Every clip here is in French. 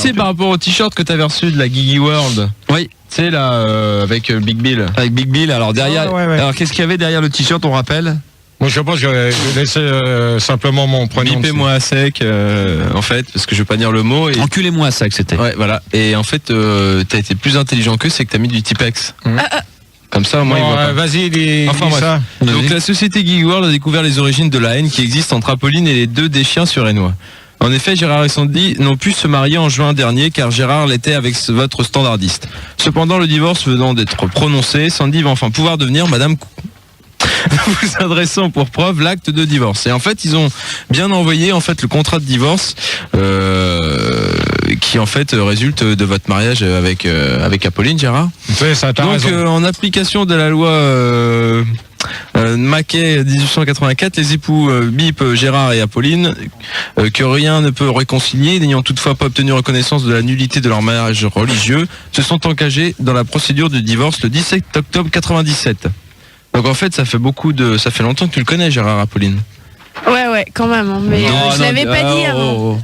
sais, par rapport au t-shirt que t'avais reçu de la Gigi World. Oui. Tu sais, là, avec Big Bill. Avec Big Bill, alors derrière. Ouais. Alors qu'est-ce qu'il y avait derrière le t-shirt, on rappelle? Moi, je pense que je vais laisser simplement mon prénom. Bipez-moi à sec, en fait, parce que je vais pas dire le mot. Et... Enculez-moi ça que c'était. Ouais, voilà. Et en fait, t'as été plus intelligent que c'est que t'as mis du Tipex. Comme ça, moi, il voit pas. Vas-y, dis ça. Donc, la société Gigi World a découvert les origines de la haine qui existe entre Apolline et les deux des chiens surénois. En effet, Gérard et Sandy n'ont pu se marier en juin dernier car Gérard l'était avec votre standardiste. Cependant, le divorce venant d'être prononcé, Sandy va enfin pouvoir devenir Madame vous adressant pour preuve l'acte de divorce. Et en fait, ils ont bien envoyé en fait le contrat de divorce qui en fait résulte de votre mariage avec Apolline, Gérard. Ça, t'as Donc raison. en application de la loi Maquet 1884, les époux Bip, Gérard et Apolline, que rien ne peut réconcilier, n'ayant toutefois pas obtenu reconnaissance de la nullité de leur mariage religieux, se sont engagés dans la procédure de divorce le 17 octobre 97. Donc en fait, ça fait longtemps que tu le connais, Gérard, Apolline. Ouais, quand même. Hein, mais je l'avais pas dit avant.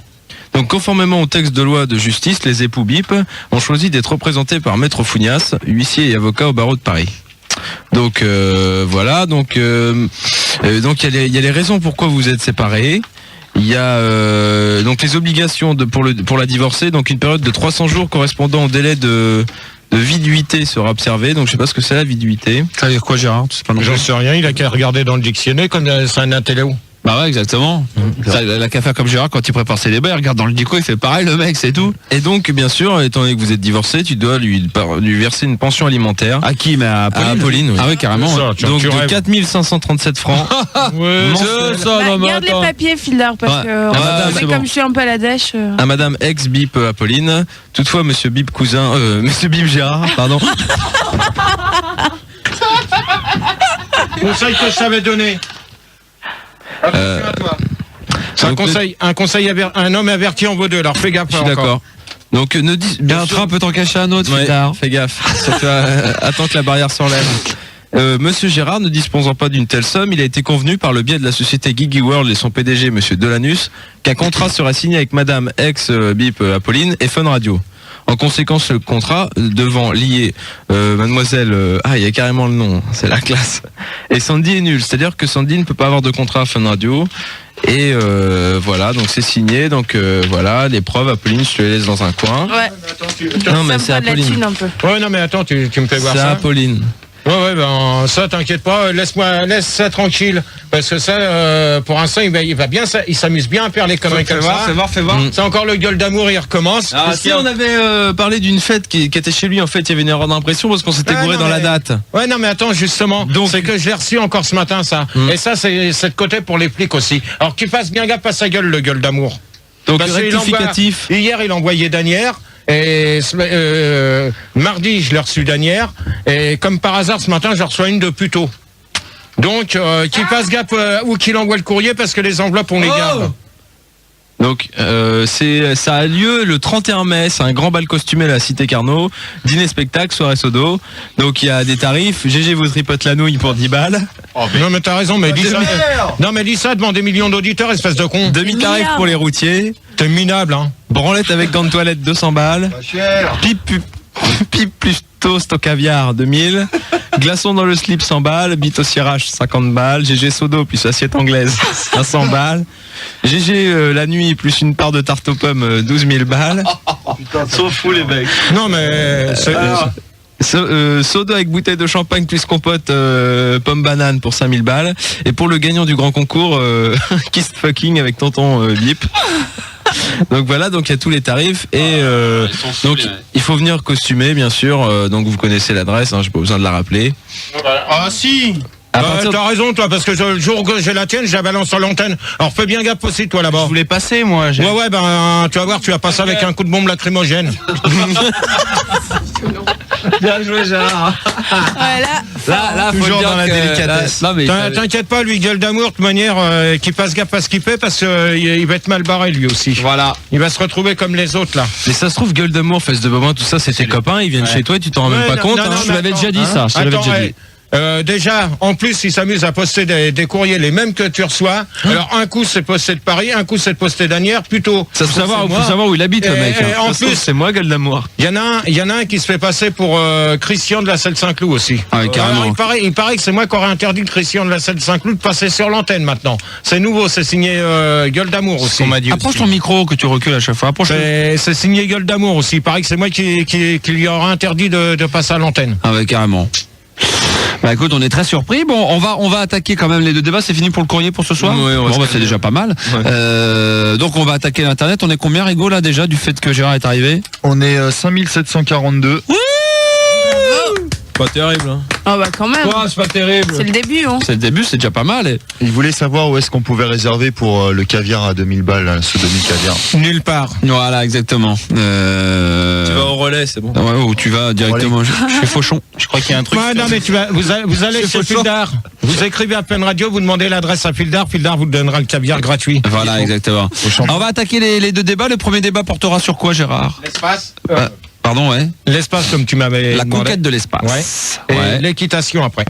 Donc conformément au texte de loi de justice, les époux Bip ont choisi d'être représentés par Maître Fougnas, huissier et avocat au barreau de Paris. Donc voilà, donc il y a les raisons pourquoi vous êtes séparés. Il y a donc les obligations pour la divorcer, donc une période de 300 jours correspondant au délai de viduité sera observée. Donc je sais pas ce que c'est la viduité. Ça veut dire quoi, Gérard? J'en sais rien, il a qu'à regarder dans le dictionnaire comme c'est un intello. Bah ouais, exactement. Ça, il a qu'à faire comme Gérard quand il prépare ses débats, il regarde dans le dico, il fait pareil, le mec, c'est tout. Et donc, bien sûr, étant donné que vous êtes divorcés, tu dois lui verser une pension alimentaire. À qui? Mais à Apolline, oui. Ah oui, carrément. Ça, Donc de 4537 francs. Garde les papiers, Fildar, parce que c'est comme bon. je suis un peu à la dèche. À Madame ex-Bip Apolline. Toutefois, Monsieur Bip cousin, Monsieur Bip Gérard, pardon. Conseil que je t'avais donné. C'est un conseil, un homme averti en vaut deux, alors fais gaffe. Je suis d'accord. Donc Un train peut en cacher un autre, ouais, Fildar. fais gaffe. Surtout, attends que la barrière s'enlève. Monsieur Gérard ne disposant pas d'une telle somme, il a été convenu par le biais de la société Gigi World et son PDG, Monsieur Delanus, qu'un contrat sera signé avec Madame ex-Bip Apolline et Fun Radio. En conséquence, le contrat devant lier Mademoiselle... il y a carrément le nom, c'est la classe. Et Sandy est nul, c'est-à-dire que Sandy ne peut pas avoir de contrat à Fun Radio. Et voilà, donc c'est signé. Donc voilà, les preuves, Apolline, je te les laisse dans un coin. Ouais. Non, mais c'est Apolline. Un peu. Ouais, non, mais attends, tu me fais voir C'est ça. Apolline. Ouais, ben ça, t'inquiète pas, laisse ça tranquille, parce que ça, pour l'instant, il s'amuse bien à faire les conneries comme ça. Fais voir. C'est encore le gueule d'amour, il recommence. Parce qu'on avait parlé d'une fête qui était chez lui, en fait, il y avait une erreur d'impression parce qu'on s'était gouré dans la date. Ouais, non, mais attends, justement, donc c'est que je l'ai reçu encore ce matin, ça. Et ça, c'est de côté pour les flics aussi. Alors qu'il fasse bien gaffe à sa gueule, le gueule d'amour. Donc Parce rectificatif. Hier, il envoyait Danière. Et mardi, je l'ai reçu Danière. Et comme par hasard, ce matin, je reçois une de plus tôt. Donc, qu'il fasse gaffe où qu'il envoie le courrier parce que les enveloppes, on les garde. Donc ça a lieu le 31 mai, c'est un grand bal costumé à la Cité Carnot, dîner spectacle, soirée sodo. Donc il y a des tarifs, GG vous tripote la nouille pour 10 balles. Non mais t'as raison, mais dis ça. Non mais dis ça devant des millions d'auditeurs, espèce de con. Demi-tarif pour les routiers. T'es minable, hein. Branlette avec gants de toilette 200 balles. Pipe plus toast au caviar 2000. Glaçon dans le slip 100 balles. Bite au cirage 50 balles. GG sodo plus assiette anglaise 500 balles. GG la nuit plus une part de tarte aux pommes 12 000 balles. Sont fous les mecs. Non mais soda avec bouteille de champagne plus compote pomme banane pour 5000 balles. Et pour le gagnant du grand concours kiss fucking avec tonton Bip. Donc voilà, donc il y a tous les tarifs et donc il faut venir costumer bien sûr. Donc vous connaissez l'adresse, j'ai pas besoin de la rappeler. Ah si. T'as raison toi, parce que le jour que j'ai la tienne, je la balance sur l'antenne. Alors fais bien gaffe aussi toi là-bas. Je voulais passer moi. Ouais ben tu vas voir, tu vas passer avec un coup de bombe lacrymogène. Bien joué Gérard. Voilà. Là toujours dans la délicatesse. T'inquiète pas, lui gueule d'amour de toute manière, qu'il fasse gaffe à ce qu'il fait parce qu'il va être mal barré lui aussi. Voilà. Il va se retrouver comme les autres là. Mais ça se trouve gueule d'amour, fesse de bobin, tout ça c'est tes copains, ils viennent chez toi et tu t'en rends même pas compte. Je te l'avais déjà dit ça. Je te l'avais déjà dit. Déjà, en plus, ils s'amusent à poster des courriers les mêmes que tu reçois. Alors, un coup, c'est posté de Paris, un coup, c'est posté d'Asnières, plutôt. Ça faut savoir où il habite, le mec. Et en plus, c'est moi, gueule d'amour. il y en a un qui se fait passer pour Christian de la Selle Saint-Cloud aussi. Ah oui, carrément. Alors, il paraît que c'est moi qui aurais interdit Christian de la Selle Saint-Cloud de passer sur l'antenne maintenant. C'est nouveau, c'est signé Gueule d'amour aussi. Approche ton micro que tu recules à chaque fois. C'est signé Gueule d'amour aussi. Il paraît que c'est moi qui lui aurais interdit de passer à l'antenne. Ah ouais, carrément. Bah écoute, on est très surpris. Bon, on va attaquer quand même les deux débats. C'est fini pour le courrier pour ce soir. Oui, c'est déjà pas mal. Ouais. Donc on va attaquer l'internet. On est combien, Rigo, là déjà du fait que Gérard est arrivé? On est 5742. Pas terrible. Hein. Oh bah quand même. C'est pas terrible. C'est le début, hein. C'est le début, c'est déjà pas mal. Il voulait savoir où est-ce qu'on pouvait réserver pour le caviar à 2000 balles, la sodomie caviar. Nulle part. Voilà, exactement. Tu vas au relais, c'est bon. Ouais, ou tu vas directement chez Fauchon. Je crois qu'il y a un truc. Ouais, non, mais vous allez chez Fildar. Vous écrivez à Pleine Radio, vous demandez l'adresse à Fildar. Fildar vous donnera le caviar gratuit. Voilà, exactement. On va attaquer les deux débats. Le premier débat portera sur quoi, Gérard? L'espace. Pardon, ouais. L'espace, comme tu m'avais La demandé. conquête de l'espace. Ouais. Et Ouais. l'équitation après.